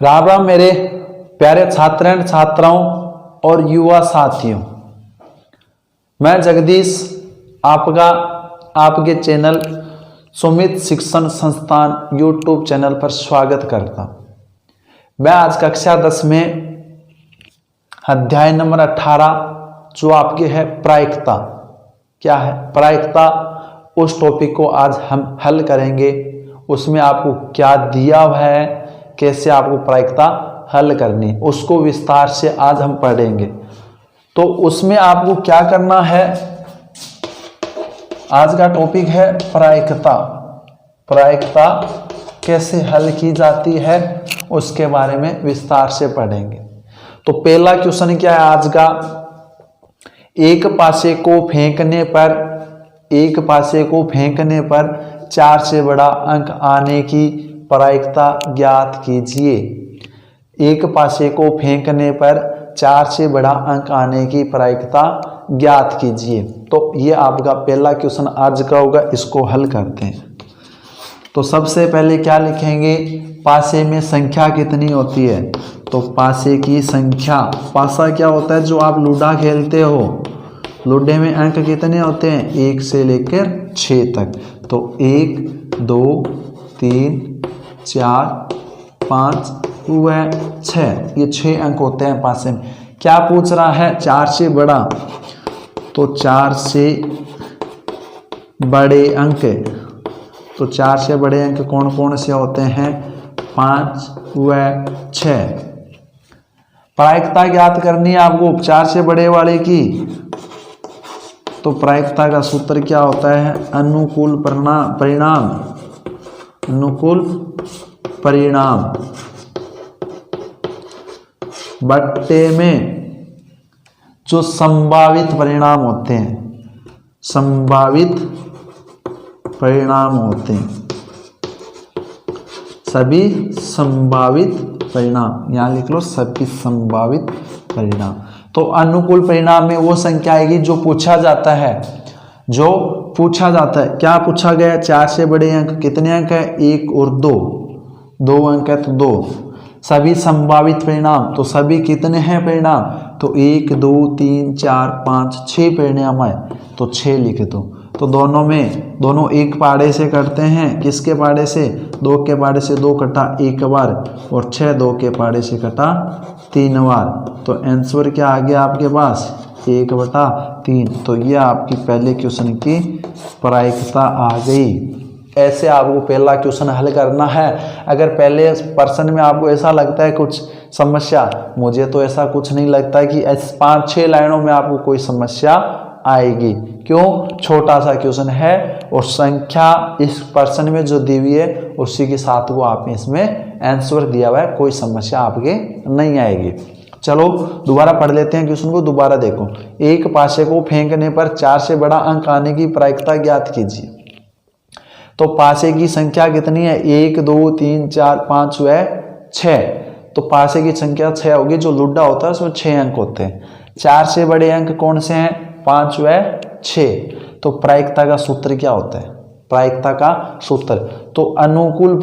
राम राम मेरे प्यारे छात्र एवं छात्राओं और युवा साथियों। मैं जगदीश आपका आपके चैनल सुमित शिक्षण संस्थान यूट्यूब चैनल पर स्वागत करता हूं। मैं आज कक्षा 10 में अध्याय नंबर 18 जो आपकी है प्रायिकता। क्या है प्रायिकता? उस टॉपिक को आज हम हल करेंगे। उसमें आपको क्या दिया हुआ है, कैसे आपको प्रायिकता हल करनी, उसको विस्तार से आज हम पढ़ेंगे। तो उसमें आपको क्या करना है, आज का टॉपिक है प्रायिकता। प्रायिकता कैसे हल की जाती है उसके बारे में विस्तार से पढ़ेंगे। तो पहला क्वेश्चन क्या है आज का, एक पासे को फेंकने पर 4 से बड़ा अंक आने की प्रायिकता ज्ञात कीजिए। एक पासे को फेंकने पर 4 से बड़ा अंक आने की प्रायिकता ज्ञात कीजिए। तो ये आपका पहला क्वेश्चन आज का होगा, इसको हल करते हैं। तो सबसे पहले क्या लिखेंगे, पासे में संख्या कितनी होती है। तो पासे की संख्या, पासा क्या होता है जो आप लूडा खेलते हो, लूडे में अंक कितने होते हैं 1 से लेकर 6 तक। तो 1 2 3 4 5 व 6, ये 6 अंक होते हैं पासे में। क्या पूछ रहा है, 4 से बड़ा, तो 4 से बड़े अंक, तो 4 से बड़े अंक कौन कौन से होते हैं, 5 व 6। प्रायिकता ज्ञात करनी है आपको 4 से बड़े वाले की। तो प्रायिकता का सूत्र क्या होता है, अनुकूल परिणाम, अनुकूल परिणाम बट्टे में जो संभावित परिणाम होते हैं, संभावित परिणाम होते हैं, सभी संभावित परिणाम, यहां लिख लो सभी संभावित परिणाम। तो अनुकूल परिणाम में वो संख्या आएगी जो पूछा जाता है, जो पूछा जाता है। क्या पूछा गया, 4 से बड़े अंक कितने अंक है, 1 और 2 अंक है तो 2। सभी संभावित परिणाम, तो सभी कितने हैं परिणाम, तो 1 2 3 4 5 6 परिणाम है, तो 6 लिख दो। तो दोनों एक पाड़े से कटते हैं, किसके पाड़े से, 2 के पाड़े से 2 कटा 1 बार, और 6 2 के पाड़े से कटा 3 बार। तो आंसर क्या आ गया आपके पास, 1/3। तो यह आपकी पहले क्वेश्चन की प्रायिकता आ गई। ऐसे आपको पहला क्वेश्चन हल करना है। अगर पहले प्रश्न में आपको ऐसा लगता है कुछ समस्या, मुझे तो ऐसा कुछ नहीं लगता कि 5-6 लाइनों में आपको कोई समस्या आएगी। क्यों, छोटा सा क्वेश्चन है और संख्या इस प्रश्न में जो दी हुई है उसी के साथ वो आपने इसमें आंसर दिया हुआ है, कोई समस्या आपके नहीं आएगी। चलो दोबारा पढ़ लेते हैं क्वेश्चन को, दोबारा देखो। एक पासे को फेंकने पर 4 से बड़ा अंक आने की प्रायिकता ज्ञात कीजिए। तो पासे की संख्या कितनी है, 1 2 3 4 5 व 6। तो पासे की संख्या 6 होगी, जो लुड्डा होता है उसमें 6 अंक होते हैं। 4 से बड़े अंक कौन से हैं, 5 व 6। तो प्रायिकता का सूत्र क्या होता है, प्रायिकता का सूत्र, तो अनुकूल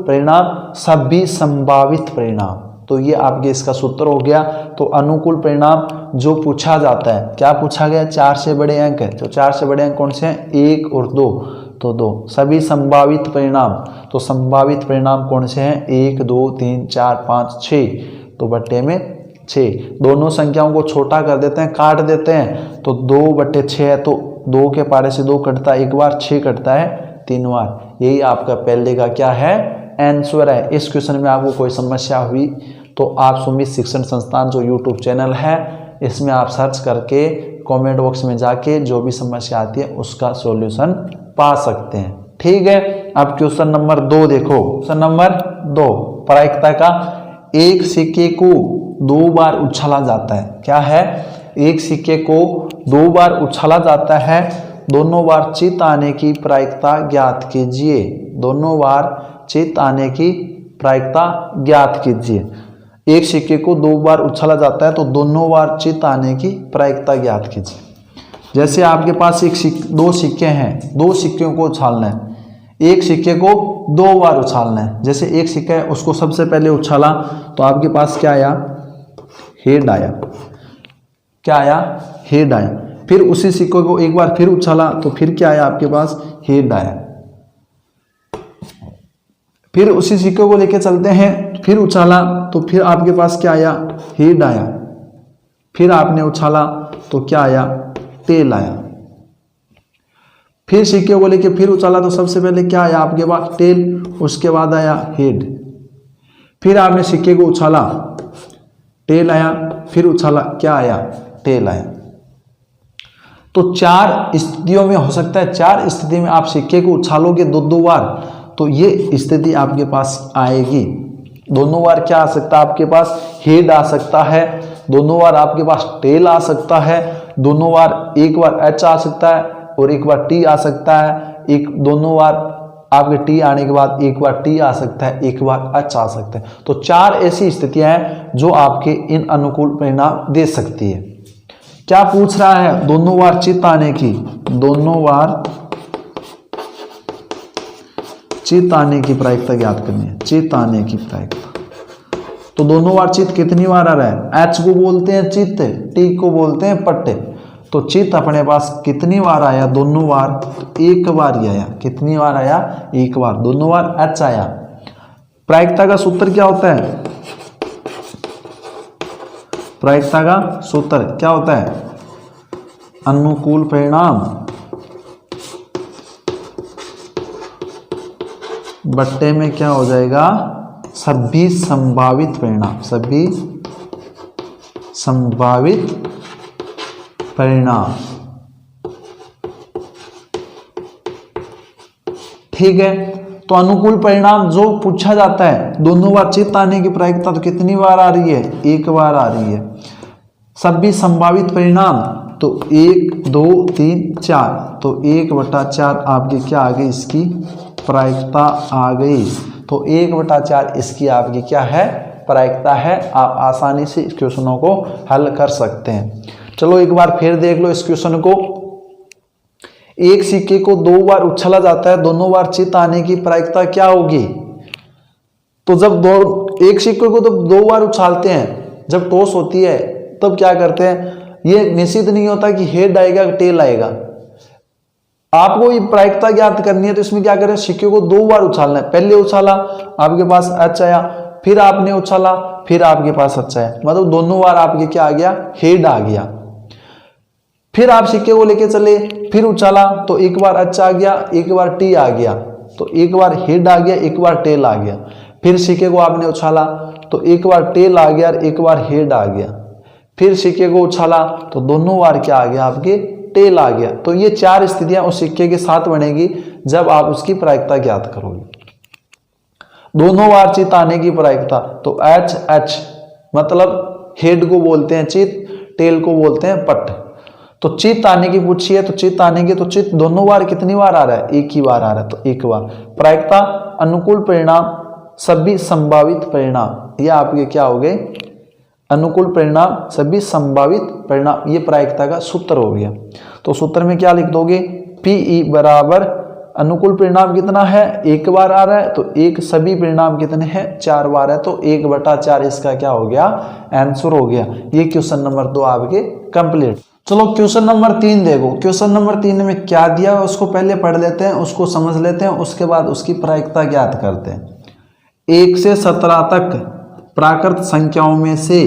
परिणाम सभी संभावित परिणाम। तो ये आपके इसका सूत्र हो गया। तो अनुकूल परिणाम जो पूछा जाता है, क्या पूछा गया, 4 से बड़े अंक है, तो 4 से बड़े अंक कौन से हैं, 1 और 2, तो 2। सभी संभावित परिणाम, तो संभावित परिणाम कौन से हैं, 1 2 3 4 5 6, तो बट्टे में 6। दोनों संख्याओं को छोटा कर देते हैं, काट देते हैं, तो 2/6 है, तो 2 के पारे से 2 कटता है 1 बार, 6 कटता है 3 बार। यही आपका पहले का क्या है, आंसर है। इस क्वेश्चन में आपको कोई समस्या हुई तो आप सुमित शिक्षण संस्थान जो यूट्यूब चैनल है इसमें आप सर्च करके कमेंट बॉक्स में जाके जो भी समस्या आती है उसका सॉल्यूशन पा सकते हैं। ठीक है, अब क्वेश्चन नंबर 2 देखो। क्वेश्चन नंबर 2 प्रायिकता का, एक सिक्के को 2 बार उछाला जाता है। क्या है, एक सिक्के को 2 बार उछाला जाता है, दोनों बार चित आने की प्रायिकता ज्ञात कीजिए। दोनों बार चित आने की प्रायिकता ज्ञात कीजिए। एक सिक्के को 2 बार उछाला जाता है तो दोनों बार चित आने की प्रायिकता ज्ञात कीजिए। जैसे आपके पास दो सिक्के हैं, 2 सिक्कों को उछालना है। एक सिक्के को 2 बार उछालना है। जैसे एक सिक्का है उसको सबसे पहले उछाला तो आपके पास क्या आया, हेड आया। क्या आया, हेड आया। फिर उसी सिक्के को एक बार फिर उछाला तो फिर क्या आया आपके पास, हेड आया। फिर उसी सिक्के को लेके चलते हैं, फिर उछाला तो फिर आपके पास क्या आया, हेड आया। फिर आपने उछाला तो क्या आया, टेल आया। फिर सिक्के को लेके फिर उछाला तो सबसे पहले क्या आया आपके पास, टेल, उसके बाद आया हेड। फिर आपने सिक्के को उछाला, टेल आया, फिर उछाला, क्या आया, टेल आया। तो 4 स्थितियों में हो सकता है, 4 स्थिति में आप सिक्के को उछालोगे 2-2 बार तो ये स्थिति आपके पास आएगी। दोनों बार क्या आ सकता है आपके पास, हेड आ सकता है, दोनों बार आपके पास टेल आ सकता है, दोनों बार एक बार एच आ सकता है और एक बार टी आ सकता है, एक दोनों बार आपके टी आने के बाद एक बार टी आ सकता है, एक बार एच आ सकता है। तो 4 ऐसी स्थितियां हैं जो आपके इन अनुकूल परिणाम दे सकती है। क्या पूछ रहा है, दोनों बार चित्त आने की, दोनों बार चित्त आने की प्रायिकता ज्ञात करनी है। चित्त आने की प्रायिकता, तो दोनों बार चित्त कितनी बार आ रहा है, एच को बोलते हैं चित्त, टी को बोलते हैं पट्टे। तो चित्त अपने पास कितनी बार आया, दोनों बार, तो एक बार ही आया। कितनी बार आया, एक बार। दोनों बार एच आया। प्रायिकता का सूत्र क्या होता है, प्रायिकता का सूत्र क्या होता है, अनुकूल परिणाम बट्टे में क्या हो जाएगा, सभी संभावित परिणाम, सभी संभावित परिणाम। ठीक है, तो अनुकूल परिणाम जो पूछा जाता है, दोनों बार चित्त आने की प्रायिकता तो कितनी बार आ रही है, एक बार आ रही है। सभी संभावित परिणाम तो 1 2 3 4, तो 1/4 आपकी क्या आ गई, इसकी प्रायिकता आ गई। तो 1/4 इसकी आपकी क्या है, प्रायिकता है। आप आसानी से इस क्वेश्चनों को हल कर सकते हैं। चलो एक बार फिर देख लो इस क्वेश्चन को। एक सिक्के को 2 बार उछला जाता है, दोनों बार चित्त आने की प्रायिकता क्या होगी। तो जब एक सिक्के को तो 2 बार उछालते हैं, जब टॉस होती है तब क्या करते हैं, ये निश्चित नहीं होता कि हेड आएगा टेल आएगा। आपको ये प्रायिकता ज्ञात करनी है तो इसमें क्या करें, सिक्के को 2 बार उछालना है। पहले उछाला आपके पास एच आया, फिर आपने उछाला, फिर आपके पास एच आया, मतलब दोनों बार आपके क्या आ गया, हेड आ गया। फिर आप सिक्के को लेके चले, फिर उछाला तो एक बार एच आ गया, एक बार टी आ गया, तो एक बार हेड आ गया, एक बार टेल आ गया। फिर सिक्के को आपने उछाला तो एक बार टेल आ गया, एक बार हेड आ गया। फिर सिक्के को उछाला तो दोनों बार क्या आ गया, आपके टेल आ गया। तो ये 4 स्थितियां उस सिक्के के साथ बनेगी जब आप उसकी प्रायिकता ज्ञात करोगे। दोनों बार चित्त आने की प्रायिकता तो एच एच, मतलब हेड को बोलते हैं चित्त, टेल को बोलते हैं पट। तो चित्त आने की पूछी है तो चित्त आने की, तो चित्त दोनों बार कितनी बार आ रहा है, एक ही बार आ रहा है, तो एक बार। प्रायिकता अनुकूल परिणाम सभी संभावित परिणाम, ये आपके क्या हो गए, अनुकूल परिणाम सभी संभावित परिणाम, ये प्रायिकता का सूत्र हो गया। तो सूत्र में क्या लिख दोगे, पीई बराबर अनुकूल परिणाम कितना है, एक बार आ रहा है, तो एक, सभी परिणाम कितने हैं, 4 बार है, तो 1/4 इसका क्या हो गया, आंसर हो गया। ये क्वेश्चन नंबर 2 आपके कंप्लीट। चलो क्वेश्चन नंबर 3 देखो। क्वेश्चन नंबर 3 में क्या दिया है उसको पहले पढ़ लेते हैं, उसको समझ लेते हैं, उसके बाद उसकी प्रायिकता ज्ञात करते हैं। 1 से 17 तक प्राकृत संख्याओं में से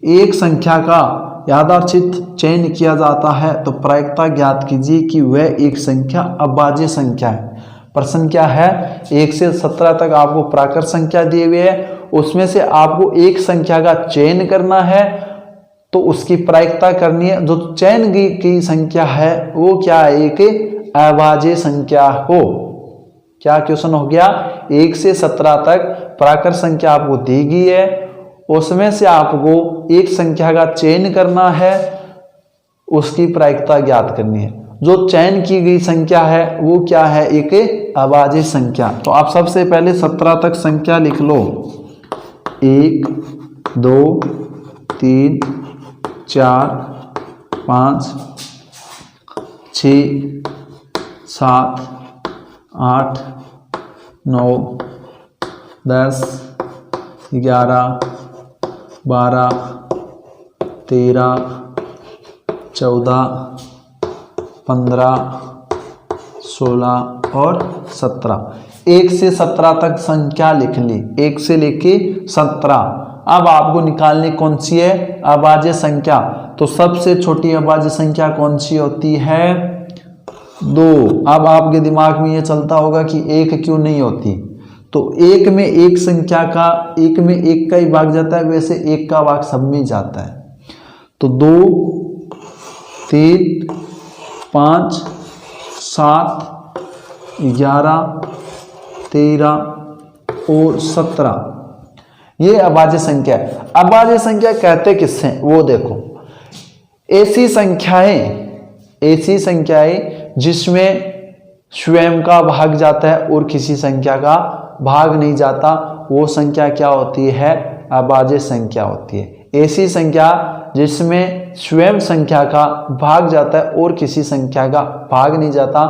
एक संख्या का यादृच्छिक चयन किया जाता है तो प्रायिकता ज्ञात कीजिए कि वह एक संख्या अभाज्य संख्या है। प्रश्न क्या है, 1 से 17 तक आपको प्राकृत संख्या दिए हुए है, उसमें से आपको एक संख्या का चयन करना है, तो उसकी प्रायिकता करनी है। जो चयन की संख्या है वो क्या है, एक अभाज्य संख्या हो। क्या क्वेश्चन हो गया, 1 से 17 तक प्राकृत संख्या आपको दी गई है, उसमें से आपको एक संख्या का चयन करना है, उसकी प्रायिकता ज्ञात करनी है। जो चयन की गई संख्या है वो क्या है, एक अभाज्य संख्या। तो आप सबसे पहले 17 तक संख्या लिख लो, 1 2 3 4 5 6 7 8, 9, 10, 11, 12, 13, 14, 15, 16 और 17। 1 से 17 तक संख्या लिख ली, 1 से लेके 17। अब आपको निकालनी कौन सी है? अभाज्य संख्या। तो सबसे छोटी अभाज्य संख्या कौन सी होती है? 2। अब आपके दिमाग में ये चलता होगा कि 1 क्यों नहीं होती? तो 1 में एक संख्या का 1 में 1 का ही भाग जाता है, वैसे 1 का भाग सब में जाता है। तो 2, 3, 5, 7, 11, 13 और 17 ये अभाज्य संख्या है। अभाज्य संख्या कहते किससे? वो देखो, ऐसी संख्याएं जिसमें स्वयं का भाग जाता है और किसी संख्या का भाग नहीं जाता, वो संख्या क्या होती है? अभाज्य संख्या होती है। ऐसी संख्या जिसमें स्वयं संख्या का भाग जाता है और किसी संख्या का भाग नहीं जाता,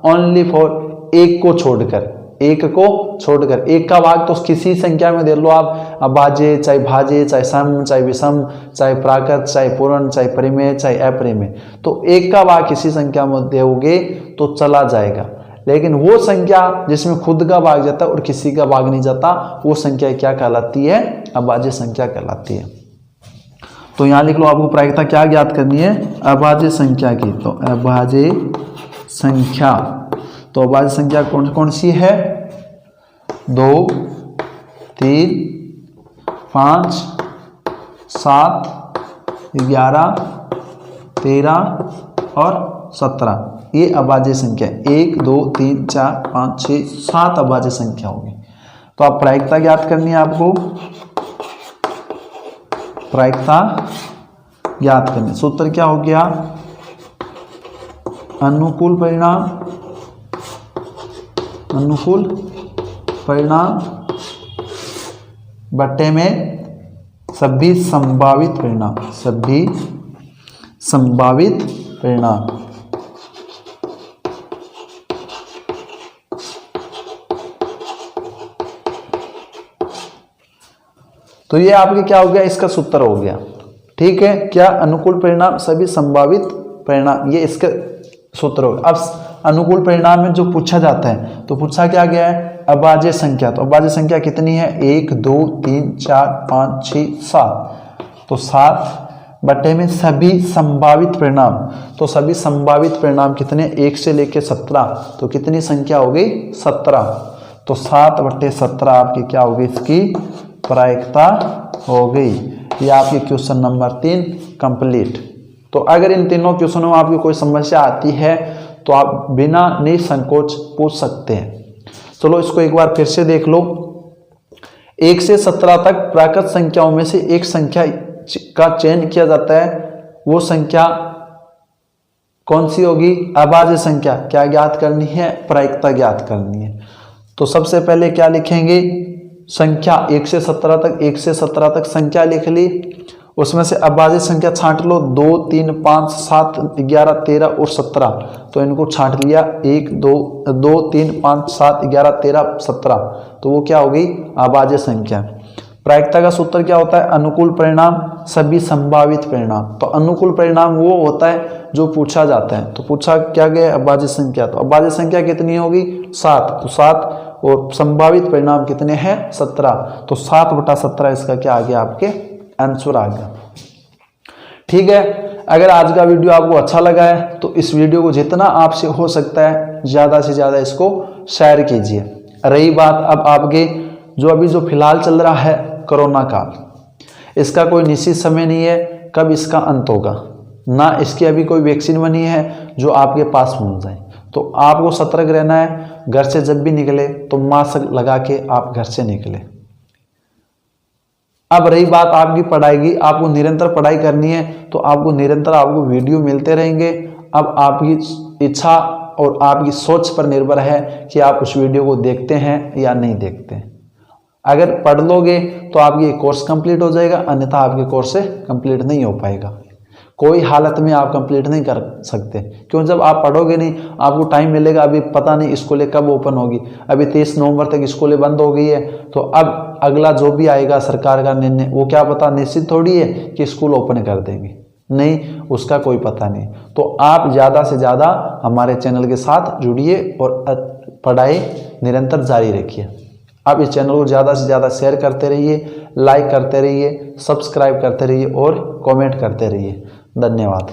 ओनली फॉर एक को छोड़कर, एक का भाग तो किसी संख्या में दे लो आप, अभाज्य चाहे भाज्य चाहे सम चाहे विषम चाहे प्राकृत चाहे पूर्ण चाहे परिमेय चाहे अपरिमेय, तो एक का भाग किसी संख्या में दोगे तो चला जाएगा। लेकिन वो संख्या जिसमें खुद का भाग जाता है और किसी का भाग नहीं जाता, वो संख्या क्या कहलाती है? अभाज्य संख्या कहलाती है। तो यहाँ लिख लो, आपको प्रायिकता क्या ज्ञात करनी है? अभाज्य संख्या की। तो अभाज्य संख्या, तो अभाज्य संख्या कौन कौन सी है? 2, 3, 5, 7, 11, 13 और 17 ये अभाज्य संख्या है। 1, 2, 3, 4, 5, 6, 7 अभाज्य संख्या होगी। तो आप प्रायिकता ज्ञात करनी है, आपको प्रायिकता ज्ञात करनी। सूत्र क्या हो गया? अनुकूल परिणाम बट्टे में सभी संभावित परिणाम। तो ये आपके क्या हो गया? इसका सूत्र हो गया। ठीक है, क्या? अनुकूल परिणाम सभी संभावित परिणाम, ये इसका सूत्र हो गया। अब अनुकूल परिणाम में जो पूछा जाता है, तो पूछा क्या गया है? अभाज्य संख्या। तो अभाज्य संख्या कितनी है? 1, 2, 3, 4, 5, 6, 7। तो 7 बटे में सभी संभावित परिणाम। तो सभी संभावित परिणाम कितने? 1 से लेके 17। तो कितनी संख्या हो गई? 17। तो 7 बटे 17 आपकी क्या होगी? इसकी प्रायिकता हो गई। ये आपकी क्वेश्चन नंबर 3 कंप्लीट। तो अगर इन तीनों क्वेश्चनों में आपकी कोई समस्या आती है तो आप बिना निसंकोच पूछ सकते हैं। चलो इसको एक बार फिर से देख लो। 1 से 17 तक प्राकृत संख्याओं में से एक संख्या का चयन किया जाता है, वो संख्या कौन सी होगी? अभाज्य संख्या। क्या ज्ञात करनी है? प्रायिकता ज्ञात करनी है। तो सबसे पहले क्या लिखेंगे? संख्या 1 से 17 तक, 1 से 17 तक संख्या लिख ली, उसमें से अभाज्य संख्या छांट लो। 2, 3, 5, 7, 11, 13 और 17। तो इनको छांट लिया। 1, 2, 3, 5, 7, 11, 13, 17। तो वो क्या हो गई? अभाज्य संख्या। प्रायिकता का सूत्र क्या होता है? अनुकूल परिणाम सभी संभावित परिणाम। तो अनुकूल परिणाम वो होता है जो पूछा जाता है। तो पूछा क्या गया? अभाज्य संख्या। तो अभाज्य संख्या कितनी होगी? 7। तो 7 और संभावित परिणाम कितने हैं? 17। तो 7 बटा 17 इसका क्या आ गया? आपके आंसर आ गया। ठीक है, अगर आज का वीडियो आपको अच्छा लगा है तो इस वीडियो को जितना आपसे हो सकता है ज़्यादा से ज़्यादा इसको शेयर कीजिए। रही बात अब आपके जो फिलहाल चल रहा है कोरोना काल, इसका कोई निश्चित समय नहीं है कब इसका अंत होगा, ना इसकी अभी कोई वैक्सीन बनी है जो आपके पास पहुंच जाए। तो आपको सतर्क रहना है। घर से जब भी निकले तो मास्क लगा के आप घर से निकले। अब रही बात आपकी पढ़ाई की, आपको निरंतर पढ़ाई करनी है तो आपको निरंतर आपको वीडियो मिलते रहेंगे। अब आपकी इच्छा और आपकी सोच पर निर्भर है कि आप उस वीडियो को देखते हैं या नहीं देखते। अगर पढ़ लोगे तो आपकी कोर्स कंप्लीट हो जाएगा, अन्यथा आपके कोर्स से कंप्लीट नहीं हो पाएगा। कोई हालत में आप कंप्लीट नहीं कर सकते, क्यों? जब आप पढ़ोगे नहीं, आपको टाइम मिलेगा। अभी पता नहीं स्कूलें कब ओपन होगी, अभी 23 नवंबर तक स्कूलें बंद हो गई है, तो अब अगला जो भी आएगा सरकार का निर्णय, वो क्या पता, निश्चित थोड़ी है कि स्कूल ओपन कर देंगे, नहीं, उसका कोई पता नहीं। तो आप ज़्यादा से ज़्यादा हमारे चैनल के साथ जुड़िए और पढ़ाई निरंतर जारी रखिए। आप इस चैनल को ज़्यादा से ज़्यादा शेयर करते रहिए, लाइक करते रहिए, सब्सक्राइब करते रहिए और कमेंट करते रहिए। धन्यवाद।